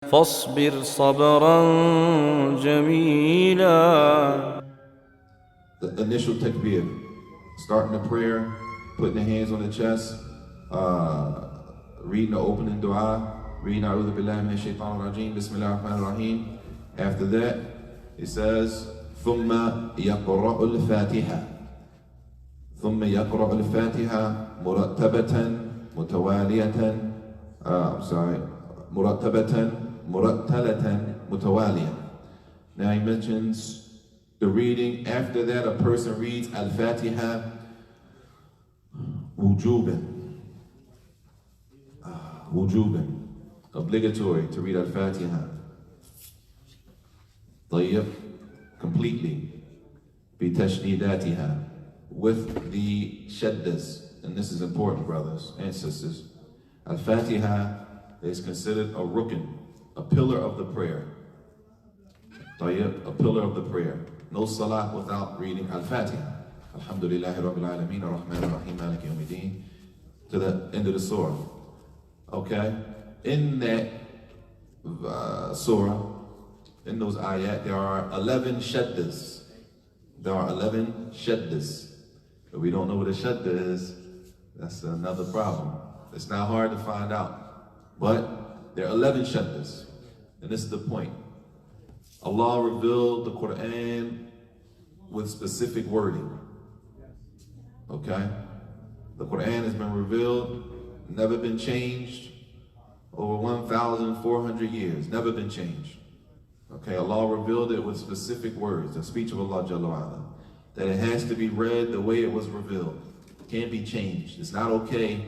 فاصبر صبرا جميلا. The initial takbir, starting the prayer, putting the hands on the chest, reading the opening dua, reading A'udhu Billahi Minash Shaitanir Rajeem, Bismillahir Rahmanir Rahim. After that, it says, ثُمَّ يَقْرَأُ الْفَاتِحَةَ ثُمَّ يَقْرَأُ الْفَاتِحَةَ مُرَتَّبَةً مُتَوَالِيَةً مُرَتَّلَةً مُتَوَالِيَةً. Now he mentions the reading. After that, a person reads al-Fatiha wujuban. Wujuban. Obligatory to read al-Fatiha. طيب. Completely. بِتَشْدِيدَاتِهَا. With the shaddas. And this is important, brothers and sisters. Al-Fatiha is considered a rukn, a pillar of the prayer. طيب. A pillar of the prayer. No salah without reading al-Fatiha. Alhamdulillahi Rabbil Alameen, Ar-Rahman Ar-Rahim, Maliki Yawmiddin, to the end of the surah. Okay? In that surah, in those ayat, there are 11 shaddas. There are 11 shaddas. But we don't know what a shadda is. That's another problem. It's not hard to find out. But there are 11 shaddas. And this is the point. Allah revealed the Quran with specific wording. Okay? The Quran has been revealed, never been changed, over 1,400 years, never been changed. Okay, Allah revealed it with specific words, the speech of Allah Jalla wa'ala, that it has to be read the way it was revealed. It can't be changed. It's not okay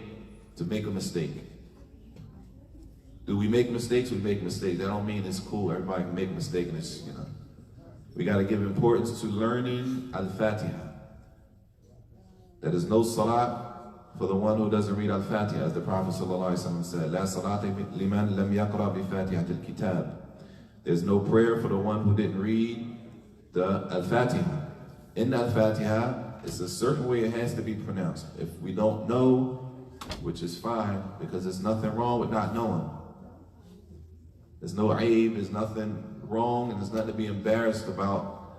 to make a mistake. Do we make mistakes? We make mistakes. That don't mean it's cool. Everybody can make a mistake, and it's, you know. We got to give importance to learning al-Fatiha. There is no salah for the one who doesn't read al-Fatiha, as the Prophet ﷺ said, "La salata liman lam yaqra bi fatihatil kitab." There's no prayer for the one who didn't read the al-Fatiha. In al-Fatiha, it's a certain way it has to be pronounced. If we don't know, which is fine, because there's nothing wrong with not knowing. There's no aib, there's nothing wrong, and there's nothing to be embarrassed about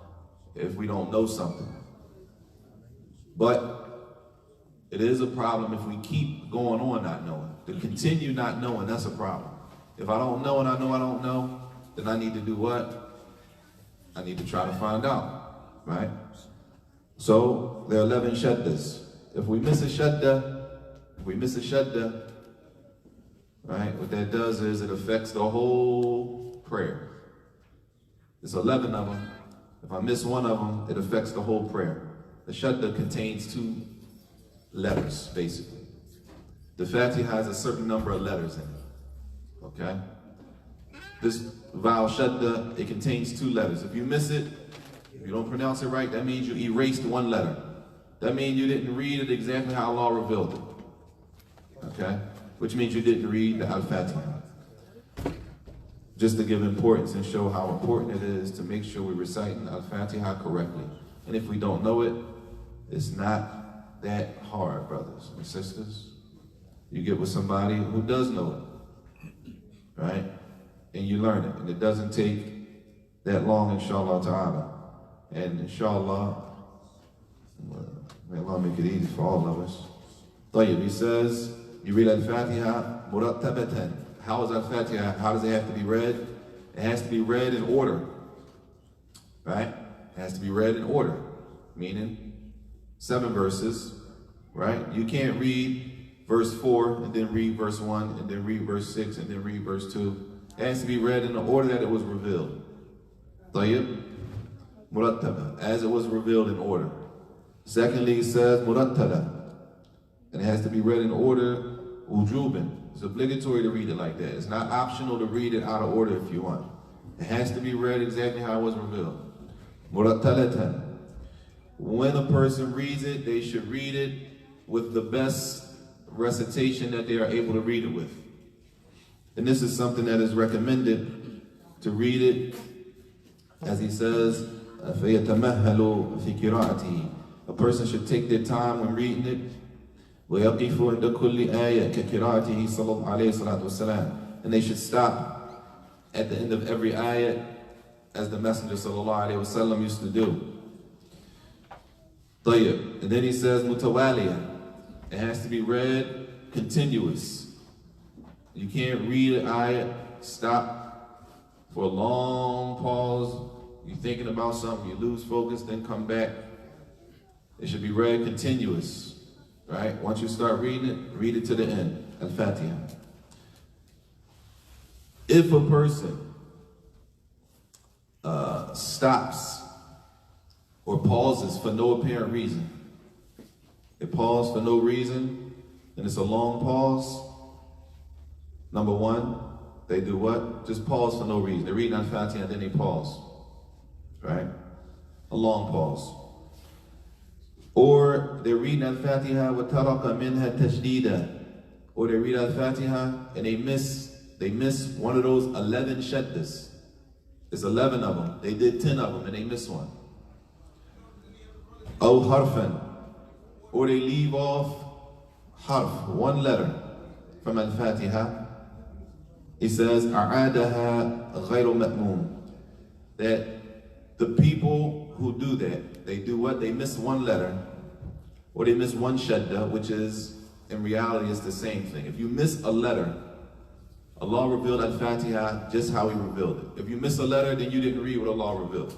if we don't know something. But it is a problem if we keep going on not knowing. To continue not knowing, that's a problem. If I don't know and I know I don't know, then I need to do what? I need to try to find out, right? So there are 11 shaddas. If we miss a shadda, right, what that does is it affects the whole prayer. There's 11 of them. If I miss one of them, it affects the whole prayer. The shadda contains 2 letters, basically. The Fatiha has a certain number of letters in it, okay? This vowel shadda, it contains 2 letters. If you miss it, if you don't pronounce it right, that means you erased 1 letter. That means you didn't read it exactly how Allah revealed it, okay? Which means you didn't read the al-Fatiha. Just to give importance and show how important it is to make sure we're reciting al-Fatiha correctly. And if we don't know it, it's not that hard, brothers and sisters. You get with somebody who does know it, right? And you learn it. And it doesn't take that long, inshaAllah ta'ala. And inshaAllah, may Allah make it easy for all of us. طيب, he says, you read al-Fatiha murattabatan. How is al-Fatiha? How does it have to be read? It has to be read in order, right? It has to be read in order, meaning 7 verses, right? You can't read verse 4 and then read verse 1 and then read verse 6 and then read verse 2. It has to be read in the order that it was revealed. طيب, murattaba, as it was revealed in order. Secondly, it says murattala, and it has to be read in order wujuban. It's obligatory to read it like that. It's not optional to read it out of order if you want. It has to be read exactly how it was revealed. Murattalatan. When a person reads it, they should read it with the best recitation that they are able to read it with. And this is something that is recommended to read it, as he says, فَيَتَمَهَّلُ فِي قِرَاءَتِهِ. A person should take their time when reading it. وَيَقِفُ عِنْدَ كُلِّ آيَةٍ كَقِرَاءَتِهِ صَلَّى اللَّهُ عَلَيْهِ الصَّلَاةُ وَالسَّلَامُ. And they should stop at the end of every ayat, as the Messenger sallallahu alaihi wasallam used to do. طيب. And then he says mutawaliya. It has to be read continuous. You can't read an ayat, stop for a long pause, you're thinking about something, you lose focus, then come back. It should be read continuous, right? Once you start reading it, read it to the end. Al-Fatiha. If a person stops or pauses for no apparent reason, they pause for no reason, and it's a long pause, number one, they do what? Just pause for no reason. They read Al-Fatiha and then they pause, right? A long pause. Or they're reading Al-Fatiha وَتَرَكَ مِنْهَا تَشْدِيدًا. Or they read Al-Fatiha and they miss one of those 11 shaddas. There's 11 of them. They did 10 of them and they miss one. أو حرفا. Or they leave off harf, one letter from Al-Fatiha. He says, أَعَادَهَا غَيْرُ مَأْمُومٍ. That the people who do that, they do what? They miss one letter, or they miss one shadda, which is, in reality, it's the same thing. If you miss a letter, Allah revealed Al-Fatiha just how He revealed it. If you miss a letter, then you didn't read what Allah revealed.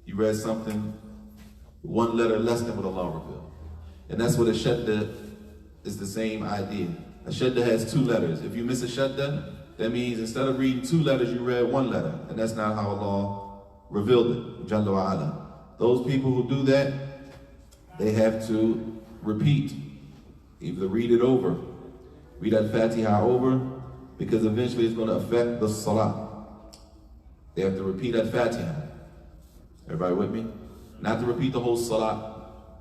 You read something, one letter less than what Allah revealed. And that's what a shadda is, the same idea. A shadda has 2 letters. If you miss a shadda, that means instead of reading 2 letters, you read 1 letter. And that's not how Allah revealed it. Jalla wa ala. Those people who do that, they have to repeat. Either read it over. Read Al-Fatiha over, because eventually it's going to affect the salah. They have to repeat Al-Fatiha. Everybody with me? Not to repeat the whole salah.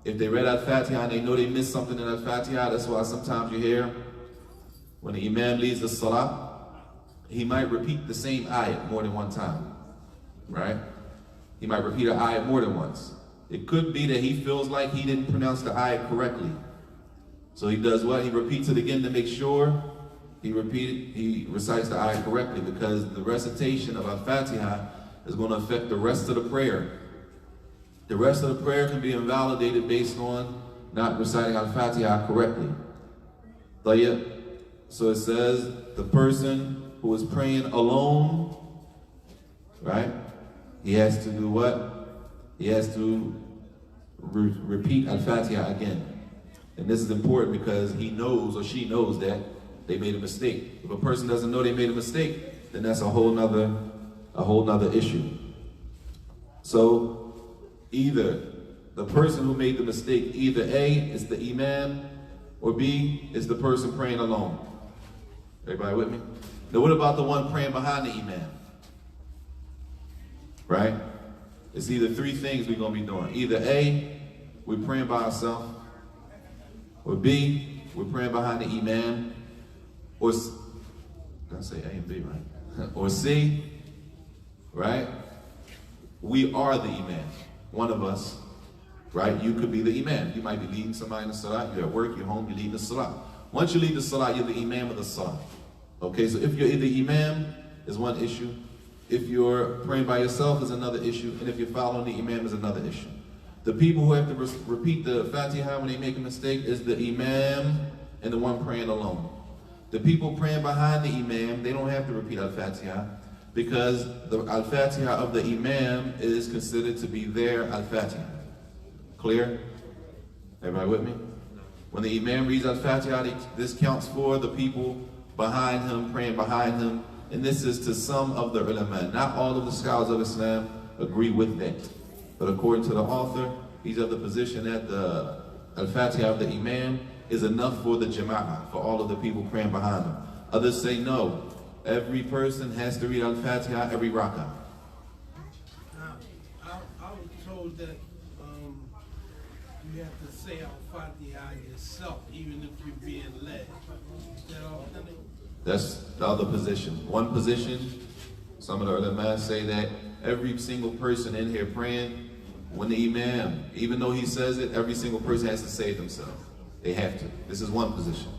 If they read Al-Fatiha and they know they missed something in Al-Fatiha, that's why sometimes you hear when the Imam leads the salah, he might repeat the same ayat more than one time, right? He might repeat an ayat more than once. It could be that he feels like he didn't pronounce the ayat correctly. So he does what? He repeats it again to make sure he recites the ayat correctly, because the recitation of Al-Fatiha is going to affect the rest of the prayer. The rest of the prayer can be invalidated based on not reciting Al-Fatiha correctly. So it says the person who is praying alone, right? He has to do what? He has to repeat Al-Fatiha again. And this is important because he knows or she knows that they made a mistake. If a person doesn't know they made a mistake, then that's a whole nother issue. So either the person who made the mistake, either A, is the Imam, or B, is the person praying alone. Everybody with me? Now what about the one praying behind the Imam? Right? It's either 3 things we're going to be doing. Either A, we're praying by ourselves, or B, we're praying behind the Imam, or, did I say A and B, right? Or C, right? We are the Imam. One of us, right? You could be the Imam. You might be leading somebody in the salah. You're at work, you're home, you're leading the salah. Once you lead the salah, you're the Imam of the salah. Okay, so if you're the Imam, is one issue. If you're praying by yourself, is another issue. And if you're following the Imam, is another issue. The people who have to repeat the Fatiha when they make a mistake is the Imam and the one praying alone. The people praying behind the Imam, they don't have to repeat Al-Fatiha, because the Al-Fatiha of the Imam is considered to be their Al-Fatiha. Clear? Everybody with me? When the Imam reads Al-Fatiha, this counts for the people behind him, praying behind him. And this is to some of the ulama. Not all of the scholars of Islam agree with that. But according to the author, he's of the position that the Al-Fatiha of the Imam is enough for the Jama'ah, for all of the people praying behind him. Others say no. Every person has to read Al-Fatiha every rak'ah. I was told that you have to say Al-Fatiha yourself, even if you're being led. Is that authentic? That's the other position. One position, some of the ulama say that every single person in here praying, when the Imam, even though he says it, every single person has to say it themselves. They have to. This is one position.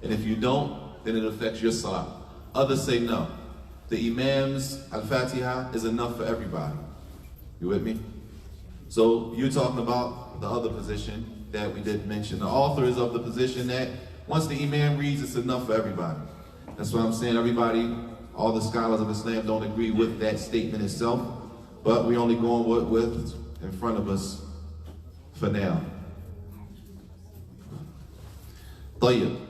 And if you don't, then it affects your salah. Others say no. the Imam's al-Fatiha is enough for everybody. You with me? So you're talking about the other position that we didn't mention. The author is of the position that once the Imam reads, it's enough for everybody. That's why I'm saying everybody, all the scholars of Islam don't agree with that statement itself, but we're only going with in front of us for now. طيب.